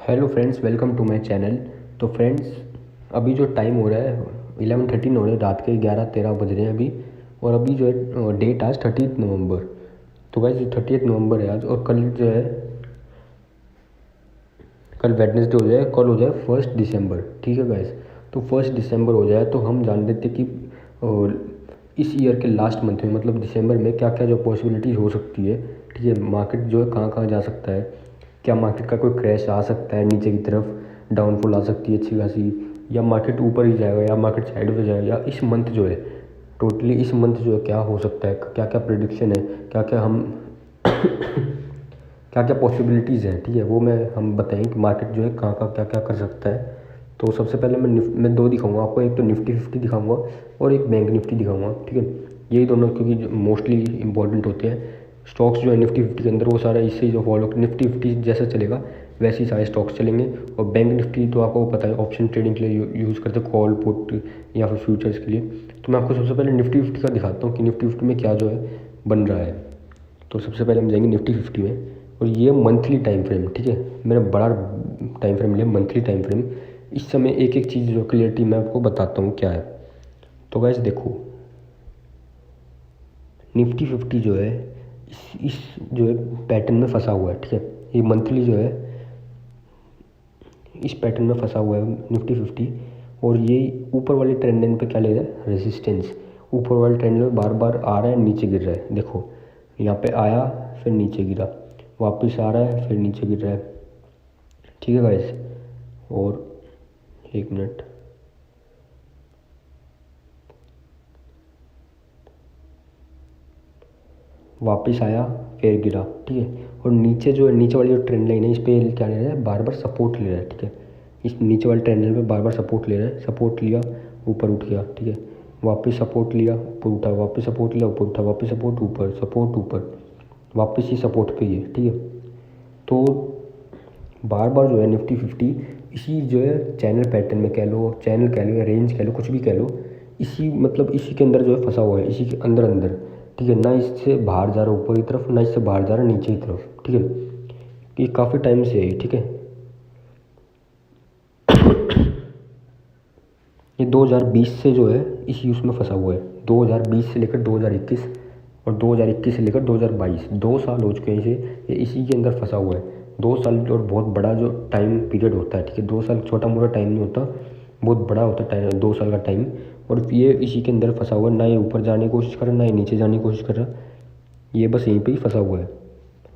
Hello friends, welcome to my channel. तो friends, अभी जो टाइम हो रहा है 11:13 हो रहे हैं, रात के 11:13 बज रहे हैं अभी। और अभी जो है डेट आज 30 नवंबर। तो गाइस जो 30 नवंबर है आज, और कल जो है कल वेडनेसडे हो जाए, कल हो जाए 1 दिसंबर। ठीक है गाइस, तो 1 दिसंबर हो जाए तो हम जान लेते कि इस ईयर के लास्ट मंथ में मतलब दिसंबर में क्या क्या जो पॉसिबिलिटीज़ हो सकती है। ठीक है, मार्केट जो है कहाँ कहाँ जा सकता है, क्या मार्केट का कोई क्रैश आ सकता है, नीचे की तरफ डाउनफॉल आ सकती है अच्छी खासी, या मार्केट ऊपर ही जाएगा या मार्केट साइड में जाएगा, या इस मंथ जो है टोटली इस मंथ जो है क्या हो सकता है, क्या क्या प्रिडिक्शन है, क्या क्या हम क्या क्या पॉसिबिलिटीज़ हैं। ठीक है, वो हम बताएंगे कि मार्केट जो है कहाँ कहाँ क्या क्या कर सकता है। तो सबसे पहले मैं दो दिखाऊंगा आपको, एक तो निफ्टी 50 दिखाऊंगा और एक बैंक निफ्टी दिखाऊंगा। ठीक है, यही दोनों क्योंकि मोस्टली इंपॉर्टेंट होते हैं। स्टॉक्स जो है निफ्टी 50 के अंदर वो सारा इससे जो फॉलो, निफ्टी 50 जैसा चलेगा वैसे ही सारे स्टॉक्स चलेंगे। और बैंक निफ्टी तो आपको पता है ऑप्शन ट्रेडिंग के लिए यूज़ करते हैं, कॉल पुट या फिर फ्यूचर्स के लिए। तो मैं आपको सबसे पहले निफ्टी 50 का दिखाता हूँ कि निफ्टी 50 में क्या जो है बन रहा है। तो सबसे पहले हम जाएंगे निफ्टी 50 में, और ये मंथली टाइम फ्रेम। ठीक है, मैंने बड़ा टाइम फ्रेम लिया, मंथली टाइम फ्रेम। इस समय एक एक चीज़ जो क्लियरिटी मैं आपको बताता हूँ क्या है। तो गाइस देखो, निफ्टी 50 जो है इस जो है पैटर्न में फंसा हुआ है। ठीक है, ये मंथली जो है इस पैटर्न में फंसा हुआ है निफ्टी 50। और ये ऊपर वाले ट्रेंड लाइन पे क्या ले रहा है, रेजिस्टेंस। ऊपर वाले ट्रेंड लाइन बार बार आ रहा है, नीचे गिर रहा है। देखो यहाँ पे आया, फिर नीचे गिरा, वापस आ रहा है, फिर नीचे गिर रहा है। ठीक है गाइस, और एक मिनट, वापस आया, फिर गिरा। ठीक है, और नीचे जो है नीचे वाली जो ट्रेंड लाइन है इस पर क्या ले रहा है, बार बार सपोर्ट ले रहा है। ठीक है, इस नीचे वाले ट्रेंड लाइन पे बार बार सपोर्ट ले रहा है। सपोर्ट लिया, ऊपर उठ गया। ठीक है, वापस सपोर्ट लिया, ऊपर उठा, वापस सपोर्ट लिया, ऊपर उठा, वापस सपोर्ट, ऊपर सपोर्ट, ऊपर, वापस ही सपोर्ट पे ही है। ठीक है, तो बार बार जो है निफ्टी 50 इसी जो है चैनल पैटर्न में कह लो, चैनल कह लो या रेंज कह लो, कुछ भी कह लो, इसी मतलब इसी के अंदर जो है फंसा हुआ है, इसी के अंदर अंदर। ठीक है, ना इससे बाहर जा रहा ऊपर की तरफ, ना इससे बाहर जा रहा नीचे की तरफ। ठीक है, ये काफ़ी टाइम से है। ठीक है, ये 2020 से जो है इसी उसमें फंसा हुआ है। 2020 से लेकर 2021 और 2021 से लेकर 2022, 2 साल हो चुके हैं इसे, ये इसी के अंदर फंसा हुआ है। 2 साल और बहुत बड़ा जो टाइम पीरियड होता है। ठीक है, 2 साल छोटा मोटा टाइम नहीं होता, बहुत बड़ा होता है टाइम, 2 साल का टाइम। और ये इसी के अंदर फंसा हुआ है, ना ये ऊपर जाने की कोशिश कर रहा है, ना ये नीचे जाने की कोशिश कर रहा है, ये बस यहीं पे ही फंसा हुआ है।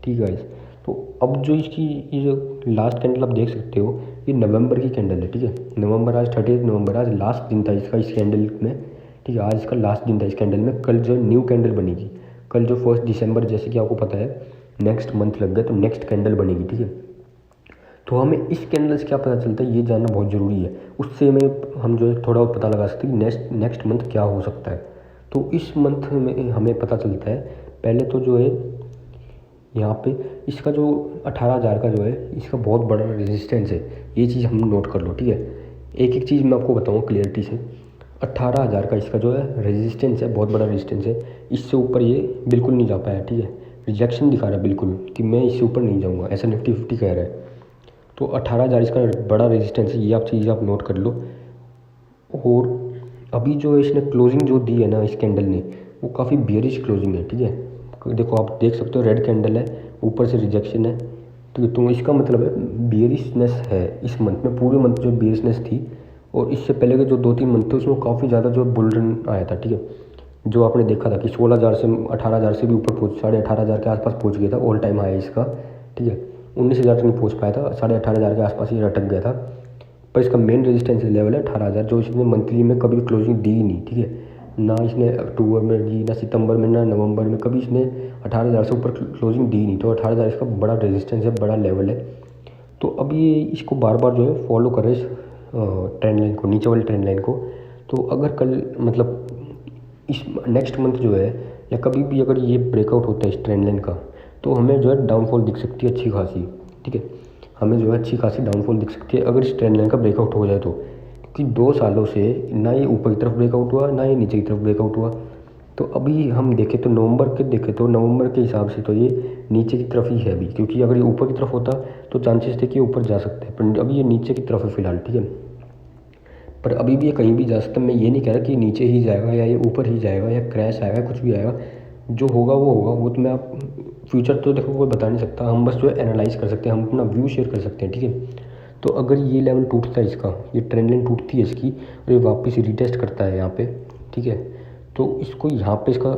ठीक है गाइस, तो अब जो इसकी ये जो लास्ट कैंडल आप देख सकते हो, ये नवंबर की कैंडल है। ठीक है, नवंबर, आज 30 नवंबर, आज लास्ट दिन था इसका इस कैंडल में। ठीक है, आज इसका लास्ट दिन था इस कैंडल में। कल जो न्यू कैंडल बनेगी, कल जो 1 दिसंबर, जैसे कि आपको पता है नेक्स्ट मंथ लग गया, तो नेक्स्ट कैंडल बनेगी। ठीक है, तो हमें इस कैंडल से क्या पता चलता है ये जानना बहुत ज़रूरी है। उससे हम जो है थोड़ा और पता लगा सकते हैं कि नेक्स्ट मंथ क्या हो सकता है। तो इस मंथ में हमें पता चलता है, पहले तो जो है यहाँ पे इसका जो 18,000 का जो है इसका बहुत बड़ा रेजिस्टेंस है, ये चीज़ हम नोट कर लो। ठीक है, एक एक चीज़ मैं आपको बताऊँगा क्लियरिटी से। 18,000 का इसका जो है रेजिस्टेंस है, बहुत बड़ा रेजिस्टेंस है। इससे ऊपर ये बिल्कुल नहीं जा पाया। ठीक है, रिजेक्शन दिखा रहा है बिल्कुल कि मैं इससे ऊपर नहीं जाऊँगा, ऐसा निफ्टी 50 कह रहा है। तो 18,000 इसका बड़ा रेजिस्टेंस है, ये आप चीज़ आप नोट कर लो। और अभी जो इसने क्लोजिंग जो दी है ना इस कैंडल ने, वो काफ़ी बियरिश क्लोजिंग है। ठीक है, देखो आप देख सकते हो, रेड कैंडल है, ऊपर से रिजेक्शन है। ठीक है, तो इसका मतलब है बियरिशनेस है इस मंथ में, पूरे मंथ जो बियरिशनेस थी। और इससे पहले के जो 2-3 मंथ थे उसमें काफ़ी ज़्यादा जो बुल रन आया था। ठीक है, जो आपने देखा था कि 16,000 से 18,000 से भी ऊपर पहुँच, 18,500 के आसपास पहुँच गया था ऑल टाइम हाई इसका। ठीक है, 19,000 तक नहीं पहुँच पाया था, 18,500 के आसपास ये अटक गया था। पर इसका मेन रेजिस्टेंस लेवल है 18,000, जो इसने मंथली में कभी क्लोजिंग दी ही नहीं। ठीक है, ना इसने अक्टूबर में दी, ना सितंबर में, ना नवंबर में, कभी इसने 18,000 से ऊपर क्लोजिंग दी नहीं। तो 18,000 इसका बड़ा रेजिस्टेंस है, बड़ा लेवल है। तो अब ये इसको बार बार जो है फॉलो कर रहे इस ट्रेंड लाइन को, नीचे वाली ट्रेंड लाइन को। तो अगर कल मतलब इस नेक्स्ट मंथ जो है या कभी भी अगर ये ब्रेकआउट होता है इस ट्रेंड लाइन का, तो हमें जो है डाउनफॉल दिख सकती है अच्छी खासी। ठीक है, हमें जो है अच्छी खासी डाउनफॉल दिख सकती है अगर इस ट्रेंड लाइन का ब्रेकआउट हो जाए तो। क्योंकि 2 सालों से ना ये ऊपर की तरफ ब्रेकआउट हुआ, ना ये नीचे की तरफ ब्रेकआउट हुआ। तो अभी हम देखें तो नवंबर के हिसाब से तो ये नीचे की तरफ ही है अभी, क्योंकि अगर ये ऊपर की तरफ होता तो चांसेस थे कि ऊपर जा सकते हैं, पर अभी ये नीचे की तरफ है फिलहाल, ठीक है। पर अभी भी ये कहीं भी जा सकता है, मैं ये नहीं कह रहा कि नीचे ही जाएगा या ये ऊपर ही जाएगा या क्रैश आएगा, कुछ भी आएगा, जो होगा वो होगा। वो तो मैं आप फ्यूचर तो देखो कोई बता नहीं सकता, हम बस जो है एनालाइज कर सकते हैं, हम अपना व्यू शेयर कर सकते हैं, ठीक है। तो अगर ये लेवल टूटता है इसका, ये ट्रेंड लाइन टूटती है इसकी और ये वापस रीटेस्ट करता है यहाँ पे, ठीक है, तो इसको यहाँ पे इसका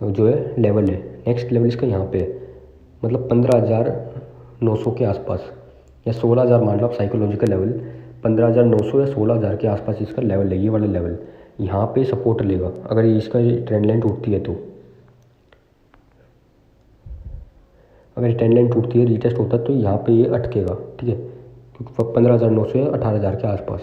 जो है लेवल है, नेक्स्ट लेवल इसका यहाँ पे है, मतलब 15,900 के आसपास या 16,000 मान लो आप साइकोलॉजिकल लेवल, 15,900 या 16,000 के आसपास इसका लेवल है, ये वाला लेवल यहाँ पे सपोर्ट लेगा अगर ये इसका ट्रेंड लाइन टूटती है। तो अगर ट्रेंड लाइन टूटती है, रीटेस्ट होता है, तो यहाँ पे ये अटकेगा, ठीक है, क्योंकि 15,900 या 18,000 के आसपास,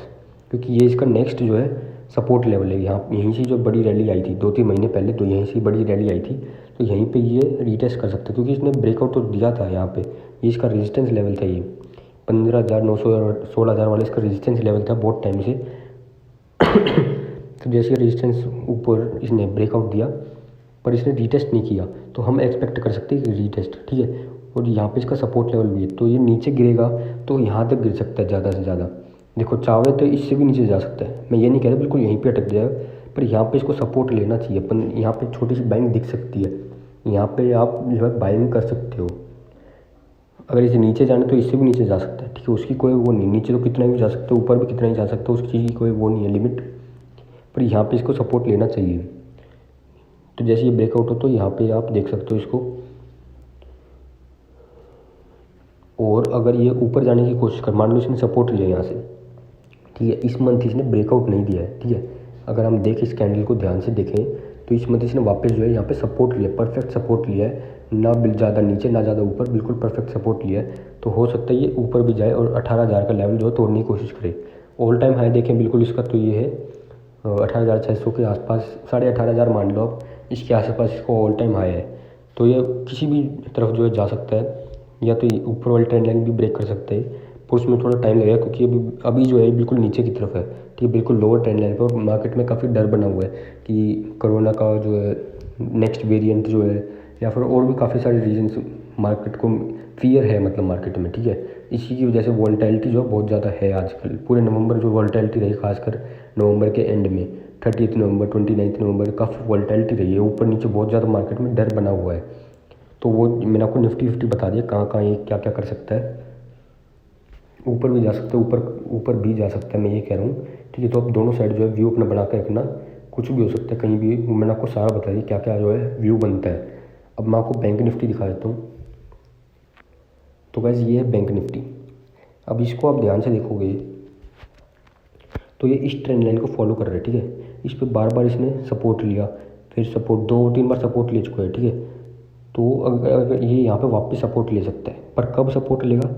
क्योंकि ये इसका नेक्स्ट जो है सपोर्ट लेवल है। यहाँ यहीं से जो बड़ी रैली आई थी 2-3 महीने पहले, तो यहीं से बड़ी रैली आई थी, तो यहीं पे ये रीटेस्ट कर सकते हैं, क्योंकि इसने ब्रेकआउट तो दिया था यहाँ पे, ये इसका रेजिस्टेंस लेवल था, ये 15,900 और 16,000 वाला इसका रेजिस्टेंस लेवल था बहुत टाइम से। तो जैसे रेजिस्टेंस ऊपर इसने ब्रेकआउट दिया पर इसने रीटेस्ट नहीं किया, तो हम एक्सपेक्ट कर सकते हैं कि रीटेस्ट, ठीक है। और यहाँ पे इसका सपोर्ट लेवल भी है, तो ये नीचे गिरेगा तो यहाँ तक गिर सकता है ज़्यादा से ज़्यादा, देखो चाहे तो इससे भी नीचे जा सकता है, मैं ये नहीं कह रहा बिल्कुल यहीं पे अटक जाएगा, पर यहाँ पे इसको सपोर्ट लेना चाहिए अपन। यहाँ पे छोटी सी बाइंग दिख सकती है, यहाँ पे आप जो है बाइंग कर सकते हो। अगर इसे नीचे जाना तो इससे भी नीचे जा सकता है, ठीक है, उसकी कोई वो नहीं, नीचे तो कितना भी जा सकता है, ऊपर भी कितना ही जा सकता है, उस चीज़ की कोई वो नहीं है लिमिट, पर यहाँ पे इसको सपोर्ट लेना चाहिए। तो जैसे ये ब्रेकआउट हो तो यहाँ पे आप देख सकते हो इसको, और अगर ये ऊपर जाने की कोशिश कर, मान लो इसने सपोर्ट लिया यहाँ से, ठीक है, इस मंथ इसने ब्रेकआउट नहीं दिया है, ठीक है, अगर हम देखें इस कैंडल को ध्यान से देखें तो इस मंथ इसने वापस जो है यहाँ पे सपोर्ट लिया, परफेक्ट सपोर्ट लिया है, ना ज़्यादा नीचे ना ज़्यादा ऊपर, बिल्कुल परफेक्ट सपोर्ट लिया है। तो हो सकता है ये ऊपर भी जाए और 18,000 का लेवल जो है तोड़ने की कोशिश करे। ऑल टाइम हाई देखें बिल्कुल इसका, तो ये है 18,600 के आसपास, 18,500 मान लो आप, इसके आसपास इसको ऑल टाइम हाई है। तो ये किसी भी तरफ जो है जा सकता है, या तो ऊपर वाली ट्रेंड लाइन भी ब्रेक कर सकते हैं, पर उसमें थोड़ा टाइम लगेगा, क्योंकि अभी जो है बिल्कुल नीचे की तरफ है, ठीक है, बिल्कुल लोअर ट्रेंड लाइन पे, और मार्केट में काफ़ी डर बना हुआ है कि कोरोना का जो है नेक्स्ट वेरिएंट जो है, या फिर और भी काफ़ी सारे रीजन्स मार्केट को फियर है, मतलब मार्केट में, ठीक है। इसी की वजह से वॉलेटिलिटी जो है बहुत ज़्यादा है आजकल, पूरे नवंबर जो वॉलेटिलिटी रही, खासकर नवंबर के एंड में 30 नवंबर 29 नवंबर काफ़ी वॉलेटिलिटी रही है, ऊपर नीचे बहुत ज़्यादा मार्केट में डर बना हुआ है। तो वो मैंने आपको निफ्टी 50 बता दिया कहाँ कहाँ ये क्या क्या कर सकता है, ऊपर भी जा सकता है, ऊपर भी जा सकता है, मैं ये कह रहा हूँ, ठीक है। तो आप दोनों साइड जो है व्यू अपना बना के रखना, कुछ भी हो सकता है कहीं भी, मैंने आपको सारा बता दिया क्या क्या जो है व्यू बनता है। अब मैं आपको बैंक निफ्टी दिखा देता हूँ। तो गाइस ये है बैंक निफ्टी, अब इसको आप ध्यान से देखोगे तो ये इस ट्रेंड लाइन को फॉलो कर रहा है, ठीक है, इस पर बार बार इसने सपोर्ट लिया, फिर सपोर्ट 2-3 बार सपोर्ट ले चुका है, ठीक है। तो अगर ये यहाँ पे वापस सपोर्ट ले सकता है, पर कब सपोर्ट लेगा,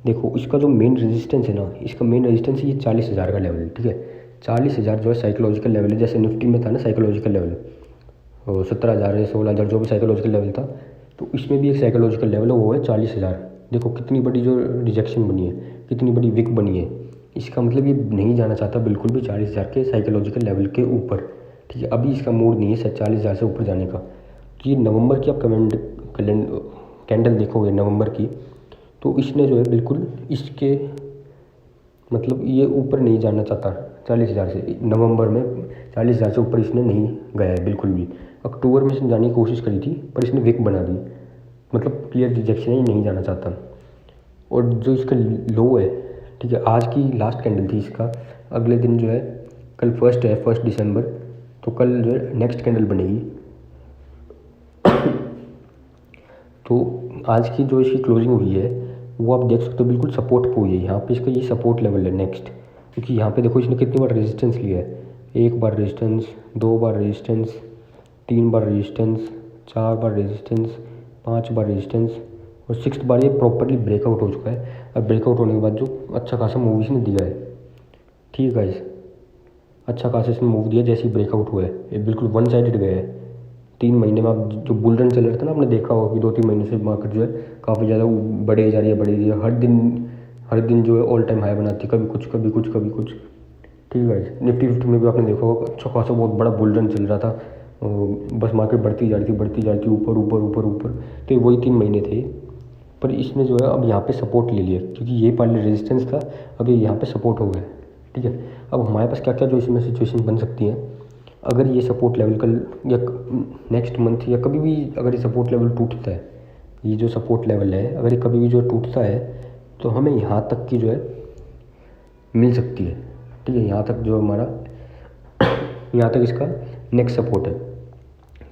देखो इसका जो मेन रेजिस्टेंस है ना, इसका मेन रेजिस्टेंस ये 40,000 का लेवल है, ठीक है। 40,000 जो है साइकोलॉजिकल लेवल है, जैसे निफ्टी में था ना साइकोलॉजिकल लेवल, 17,000 या 16,000 जो भी साइकोलॉजिकल लेवल था, तो इसमें भी एक साइकोलॉजिकल लेवल है, वो है 40,000। देखो कितनी बड़ी जो रिजेक्शन बनी है, कितनी बड़ी विक बनी है, इसका मतलब ये नहीं जाना चाहता बिल्कुल भी 40,000 के साइकोलॉजिकल लेवल के ऊपर, ठीक है। अभी इसका मूड नहीं है 40,000 से ऊपर जाने का। तो ये नवंबर की आप कैंडल देखोगे नवंबर की, तो इसने जो है बिल्कुल इसके मतलब ये ऊपर नहीं जाना चाहता 40,000 से, नवंबर में 40,000 से ऊपर इसने नहीं गया है बिल्कुल भी। अक्टूबर में इसने जाने की कोशिश करी थी, पर इसने विक बना दी, मतलब क्लियर रिजेक्शन है, ये नहीं जाना चाहता। और जो इसका लो है, ठीक है, आज की लास्ट कैंडल थी इसका, अगले दिन जो है कल 1 दिसंबर, तो कल जो है नेक्स्ट कैंडल बनेगी। तो आज की जो इसकी क्लोजिंग हुई है वो आप देख सकते हो बिल्कुल सपोर्ट पे हुई है, यहाँ पे इसका ये सपोर्ट लेवल है नेक्स्ट, क्योंकि यहाँ पे देखो इसने कितनी बार रेजिस्टेंस लिया है, 1 बार रेजिस्टेंस, 2 बार रेजिस्टेंस, 3 बार रेजिस्टेंस, 4 बार रेजिस्टेंस, 5 बार रेजिस्टेंस, और 6th बार ये प्रॉपरली ब्रेकआउट हो चुका है। अब ब्रेकआउट होने के बाद जो अच्छा खासा मूव इसने दिया है, ठीक है गाइस, अच्छा खासा इसने मूव दिया, जैसे ही ब्रेकआउट हुआ है ये बिल्कुल वन साइडेड गया है। 3 महीने में आप जो बुल रन चल रहा था ना, आपने देखा होगा कि 2-3 महीने से मार्केट जो है काफ़ी ज़्यादा बढ़े जा रही है, हर दिन जो है ऑल टाइम हाई बनाती है, कभी कुछ कभी कुछ कभी कुछ, ठीक है। निफ्टी 50 में भी आपने देखा होगा अच्छा खासा बहुत बड़ा बुल रन चल रहा था, बस मार्केट बढ़ती जा रही थी ऊपर ऊपर ऊपर ऊपर। तो वही 3 महीने थे, पर इसने जो है अब यहाँ पे सपोर्ट ले लिया, क्योंकि ये पहले रेजिस्टेंस था, अब ये यहाँ पे सपोर्ट हो गया। ठीक है, अब हमारे पास क्या क्या जो इसमें सिचुएशन बन सकती हैं, अगर ये सपोर्ट लेवल कल या नेक्स्ट मंथ या कभी भी अगर ये सपोर्ट लेवल टूटता है, ये जो सपोर्ट लेवल है अगर ये कभी भी जो टूटता है तो हमें यहाँ तक की जो है मिल सकती है। ठीक है, यहाँ तक जो हमारा यहाँ तक इसका नेक्स्ट सपोर्ट है,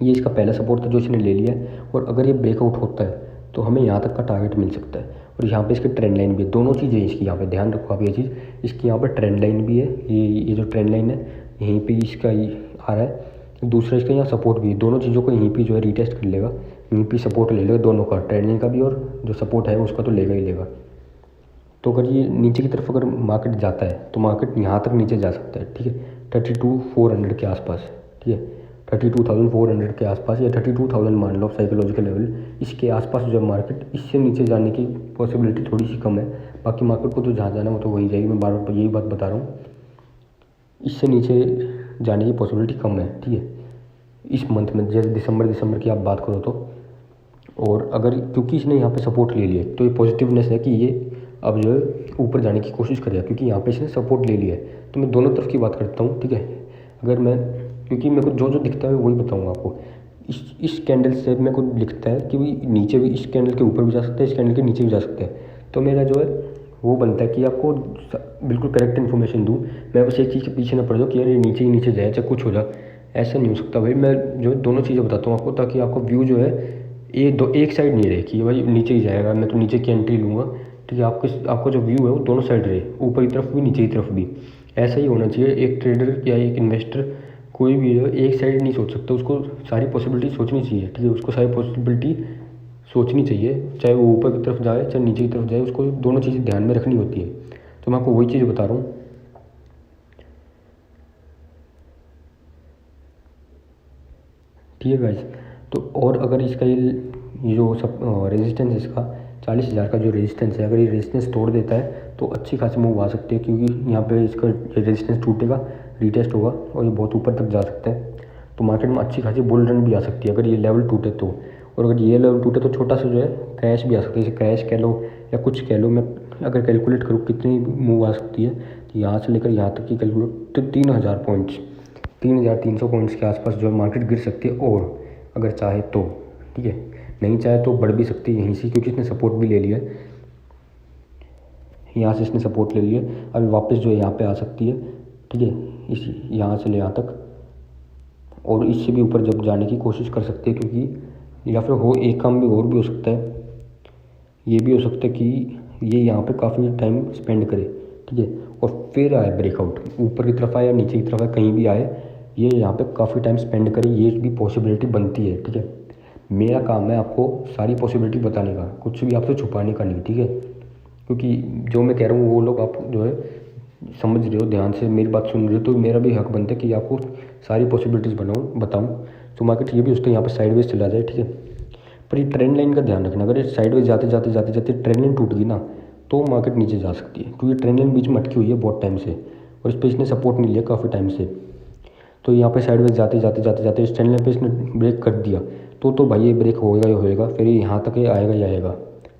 ये इसका पहला सपोर्ट था जो इसने ले लिया है, और अगर ये ब्रेकआउट होता है तो हमें यहाँ तक का टारगेट मिल सकता है। और यहाँ पे इसकी ट्रेंड लाइन भी है, दोनों चीज़ें इसकी यहाँ पे ध्यान रखो आप ये चीज़, इसकी यहाँ पे ट्रेंड लाइन भी है, ये जो ट्रेंड लाइन है यहीं पे इसका आ रहा है, दूसरा इसका यहाँ सपोर्ट भी है, दोनों चीज़ों को यहीं पे जो है रीटेस्ट कर लेगा, यहीं पे सपोर्ट ले लेगा दोनों का, ट्रेंड लाइन का भी और जो सपोर्ट है उसका तो लेगा ही लेगा। तो अगर ये नीचे की तरफ अगर मार्केट जाता है तो मार्केट यहाँ तक नीचे जा सकता है। ठीक है, 32,400 के आसपास, ठीक है 32,400 के आसपास या 32,000 मान लो साइकोलॉजिकल लेवल, इसके आसपास जो मार्केट इससे नीचे जाने की पॉसिबिलिटी थोड़ी सी कम है। बाकी मार्केट को तो जहाँ जाना वो तो वही जाएगी, मैं बार बार यही बात बता रहा हूँ, इससे नीचे जाने की पॉसिबिलिटी कम है। ठीक है, इस मंथ में जैसे दिसंबर की आप बात करो तो, और अगर क्योंकि इसने यहाँ पे सपोर्ट ले लिया तो ये पॉजिटिवनेस है कि ये अब जो है ऊपर जाने की कोशिश करेगा, क्योंकि यहाँ पे इसने सपोर्ट ले लिया है। तो मैं दोनों तरफ की बात करता हूँ। ठीक है, अगर मैं क्योंकि मेरे को जो जो दिखता है वही बताऊँगा आपको। इस कैंडल से मेरे को दिखता है कि नीचे भी, इस कैंडल के ऊपर भी जा सकता है, इस कैंडल के नीचे भी जा सकता है। तो मेरा जो है वो बनता है कि आपको बिल्कुल करेक्ट इन्फॉर्मेशन दूँ, मैं बस एक चीज़ के पीछे ना पड़ जाऊँ कि यार ये नीचे ही नीचे जाए चाहे कुछ हो जाए, ऐसा नहीं हो सकता भाई। मैं जो है दोनों चीज़ें बताता हूँ आपको, ताकि आपको व्यू जो है एक साइड नहीं रहे कि भाई नीचे ही जाएगा मैं तो नीचे की एंट्री लूँगा। ठीक है, आपको जो व्यू है वो दोनों साइड रहे, ऊपर की तरफ भी नीचे की तरफ भी, ऐसा ही होना चाहिए। एक ट्रेडर या एक इन्वेस्टर कोई भी है एक साइड नहीं सोच सकता, उसको सारी पॉसिबिलिटी सोचनी चाहिए। ठीक है, उसको सारी पॉसिबिलिटी सोचनी चाहिए, चाहे वो ऊपर की तरफ जाए चाहे नीचे की तरफ जाए, उसको दोनों चीज़ें ध्यान में रखनी होती है। तो मैं आपको वही चीज़ बता रहा हूँ। ठीक है गाइस, तो और अगर इसका ये जो सब रेजिस्टेंस इसका 40,000 का जो रेजिस्टेंस है, अगर ये रेजिस्टेंस तोड़ देता है तो अच्छी खासी मूव आ सकती है, क्योंकि यहाँ पे इसका रेजिस्टेंस टूटेगा, रीटेस्ट होगा और ये बहुत ऊपर तक जा सकता है। तो मार्केट में अच्छी खासी बुल रन भी आ सकती है अगर ये लेवल टूटे तो। और अगर ये लेवल टूटे तो छोटा सा जो है क्रैश भी आ सकता है, जैसे क्रैश कह लो या कुछ कह लो। मैं अगर कैलकुलेट करूँ कितनी मूव आ सकती है, तो यहाँ से लेकर यहाँ तक की कैलकुलेट तो 3,000 पॉइंट्स, 3,300 पॉइंट्स के आसपास जो है मार्केट गिर सकती है, और अगर चाहे तो। ठीक है, नहीं चाहे तो बढ़ भी सकती है यहीं से, क्योंकि इसने सपोर्ट भी ले लिया है, यहाँ से इसने सपोर्ट ले लिया। अभी वापस जो है यहाँ पे आ सकती है। ठीक है, इस यहाँ से ले यहाँ तक, और इससे भी ऊपर जब जाने की कोशिश कर सकते हैं, क्योंकि या फिर हो एक काम भी और भी हो सकता है, ये भी हो सकता है कि ये यहाँ पे काफ़ी टाइम स्पेंड करे। ठीक है, और फिर आए ब्रेकआउट, ऊपर की तरफ आए या नीचे की तरफ आए, कहीं भी आए, ये यहाँ पे काफ़ी टाइम स्पेंड करे, ये भी पॉसिबिलिटी बनती है। ठीक है, मेरा काम है आपको सारी पॉसिबिलिटी बताने का, कुछ भी आपसे छुपाने का नहीं। ठीक है, क्योंकि जो मैं कह रहा हूँ वो लोग आप जो है समझ रहे हो, ध्यान से मेरी बात सुन रहे हो, तो मेरा भी हक बनता है कि आपको सारी पॉसिबिलिटीज़ बताऊँ। तो मार्केट ये भी उसको यहाँ पे साइडवेज चला जाए। ठीक है, पर ये ट्रेंड लाइन का ध्यान रखना, अगर ये साइडवेज जाते जाते ट्रेंड लाइन टूट गई ना तो मार्केट नीचे जा सकती है, क्योंकि ट्रेंड लाइन बीच में अटकी हुई है बहुत टाइम से, और इस पर इसने सपोर्ट नहीं लिया काफ़ी टाइम से। तो यहाँ पे साइडवेज जाते इस ट्रेंड लाइन पे इसने ब्रेक कर दिया तो भाई ये ब्रेक होएगा ही होएगा, फिर ये यहाँ तक आएगा ही आएगा,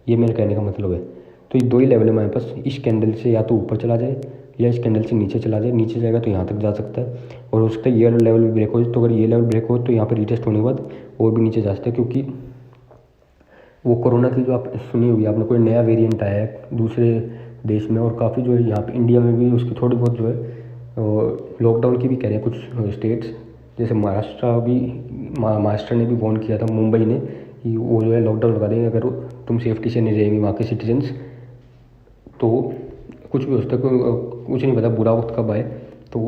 ये मेरे कहने का मतलब है। तो ये दो ही लेवल है हमारे पास, इस कैंडल से या तो ऊपर चला जाए या इस कैंडल से नीचे चला जाए, नीचे जाएगा तो यहाँ तक जा सकता है, और हो सकता है ये लेवल भी ब्रेक हो। तो अगर ये लेवल ब्रेक हो तो यहाँ पर रीटेस्ट होने के बाद और भी नीचे जा सकता है, क्योंकि वो कोरोना की जो आप सुनी हुई आपने, कोई नया वेरिएंट आया है दूसरे देश में, और काफ़ी जो है यहाँ पे इंडिया में भी उसकी थोड़ी बहुत जो है लॉकडाउन की भी कह रहे हैं कुछ स्टेट्स, जैसे महाराष्ट्र ने भी वार्न किया था, मुंबई ने, कि वो जो है लॉकडाउन लगा देंगे अगर तुम सेफ्टी से नहीं रहेंगे वहाँ के सिटीजन्स। तो कुछ भी हो सकता है, कुछ नहीं पता बुरा वक्त कब आए, तो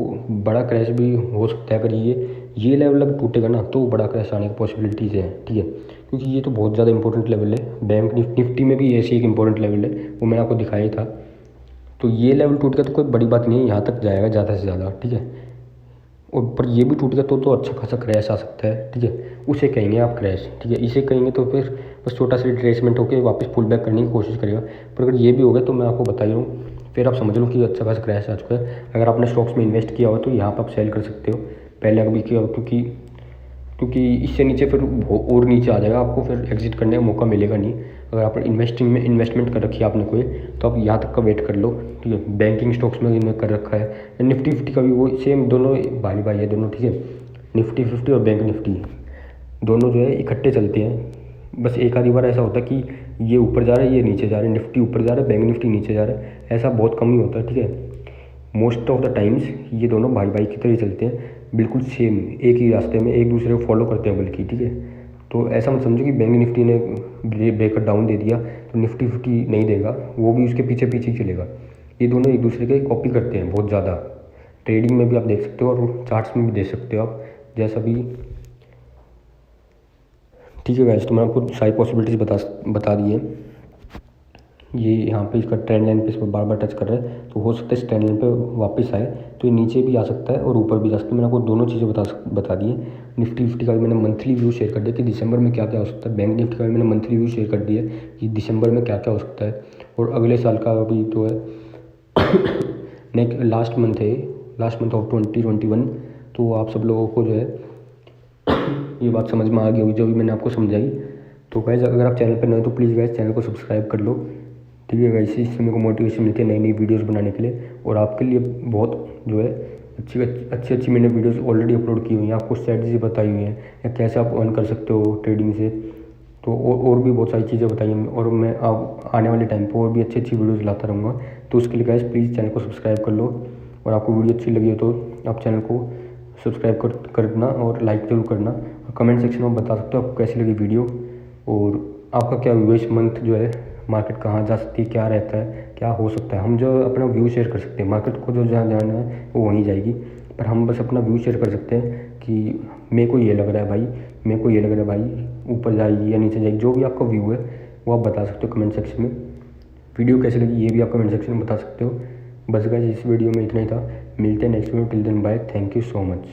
बड़ा क्रैश भी हो सकता है। अगर ये लेवल अगर टूटेगा ना तो बड़ा क्रैश आने की पॉसिबिलिटीज़ है। ठीक है, क्योंकि ये तो बहुत ज़्यादा इंपॉर्टेंट लेवल है, बैंक निफ्टी में भी ऐसी एक इंपॉर्टेंट लेवल है, वो मैंने आपको दिखाया था। तो ये लेवल टूट गया तो कोई बड़ी बात नहीं है, यहाँ तक जाएगा ज़्यादा से ज़्यादा। ठीक है, और पर ये भी टूट गया तो अच्छा खासा क्रैश आ सकता है। ठीक है, उसे कहेंगे आप क्रैश। ठीक है, इसे कहेंगे तो फिर बस छोटा सा रिट्रेसमेंट होकर वापस पुल बैक करने की कोशिश करेगा। पर अगर ये भी हो गया तो मैं आपको बता रहा हूँ, फिर आप समझ लो कि अच्छा खासा क्रैश आ चुका है। अगर आपने स्टॉक्स में इन्वेस्ट किया हो तो यहाँ पर आप सेल कर सकते हो, पहले अभी किया हो, क्योंकि क्योंकि इससे नीचे फिर और नीचे आ जाएगा, आपको फिर एग्जिट करने का मौका मिलेगा नहीं। अगर आप इन्वेस्टमेंट कर रखी है आपने कोई, तो आप यहाँ तक का वेट कर लो, ठीक है। बैंकिंग स्टॉक्स में इन्हें कर रखा है, निफ्टी 50 का भी वो सेम, दोनों भाई भाई है दोनों, ठीक है। निफ्टी 50 और बैंक निफ्टी दोनों जो है इकट्ठे चलते हैं। बस एक आधी बार ऐसा होता है कि ये ऊपर जा रहा है, ये नीचे जा रहा है, निफ्टी ऊपर जा रहा है, बैंक निफ्टी नीचे जा रहा है, ऐसा बहुत कम ही होता है, ठीक है। मोस्ट ऑफ द टाइम्स ये दोनों भाई भाई की तरह ही चलते हैं, बिल्कुल सेम एक ही रास्ते में एक दूसरे को फॉलो करते हैं बल्कि, ठीक है। तो ऐसा मत समझो कि बैंक निफ्टी ने ब्रेकआउट डाउन दे दिया तो निफ्टी 50 नहीं देगा, वो भी उसके पीछे पीछे ही चलेगा। ये दोनों एक दूसरे के कॉपी करते हैं बहुत ज़्यादा। ट्रेडिंग में भी आप देख सकते हो और चार्ट्स में भी देख सकते हो आप, जैसा भी, ठीक है गाइस। तो मैंने आपको सारी पॉसिबिलिटीज़ बता दी है। ये यहाँ पे इसका ट्रेंड लाइन पे इस पर बार बार टच कर रहा है, तो हो सकता है इस ट्रेंड लाइन पे वापस आए, तो ये नीचे भी आ सकता है और ऊपर भी जा सकता है। मैंने आपको दोनों चीज़ें बता दी है। निफ्टी 50 का भी मैंने मंथली व्यू शेयर कर दिया कि दिसंबर में क्या क्या हो सकता है। बैंक निफ्टी का भी मैंने मंथली व्यू शेयर कर दिया कि दिसंबर में क्या क्या हो सकता है। और अगले साल का अभी तो है लास्ट मंथ ऑफ 2021। तो आप सब लोगों को जो है ये बात समझ में आ गई होगी जो भी मैंने आपको समझाई। तो गाइस अगर आप चैनल पर नए हो तो प्लीज़ गाइस चैनल को सब्सक्राइब कर लो, ठीक है गाइस। इससे मेरे को मोटिवेशन मिलती है नई नई वीडियोस बनाने के लिए, और आपके लिए बहुत जो है अच्छी मैंने वीडियोस ऑलरेडी अपलोड की हुई हैं। आपको स्ट्रेटजी बताई हुई है या कैसे आप अर्न कर सकते हो ट्रेडिंग से, तो और भी बहुत सारी चीज़ें बताई हैं। और मैं आप आने वाले टाइम पर और भी अच्छी वीडियोज़ लाता रहूँगा। तो उसके लिए गाइस प्लीज़ चैनल को सब्सक्राइब कर लो, और आपको वीडियो अच्छी लगी हो तो आप चैनल को सब्सक्राइब करना और लाइक ज़रूर करना। और कमेंट सेक्शन में बता सकते हो आपको कैसी लगी वीडियो, और आपका क्या व्यू इस मंथ जो है, मार्केट कहाँ जा सकती है, क्या रहता है, क्या हो सकता है। हम जो अपना व्यू शेयर कर सकते हैं, मार्केट को जो जहाँ जाना है वो वहीं जाएगी, पर हम बस अपना व्यू शेयर कर सकते हैं कि मेरे को ये लग रहा है भाई, मेरे को ये लग रहा है भाई ऊपर जाएगी या नीचे जाएगी। जो भी आपका व्यू है वो आप बता सकते हो कमेंट सेक्शन में। वीडियो कैसी लगी ये भी आप कमेंट सेक्शन में बता सकते हो। बस गाइस इस वीडियो में इतना ही था, मिलते हैं next video. Till then bye, thank you so much.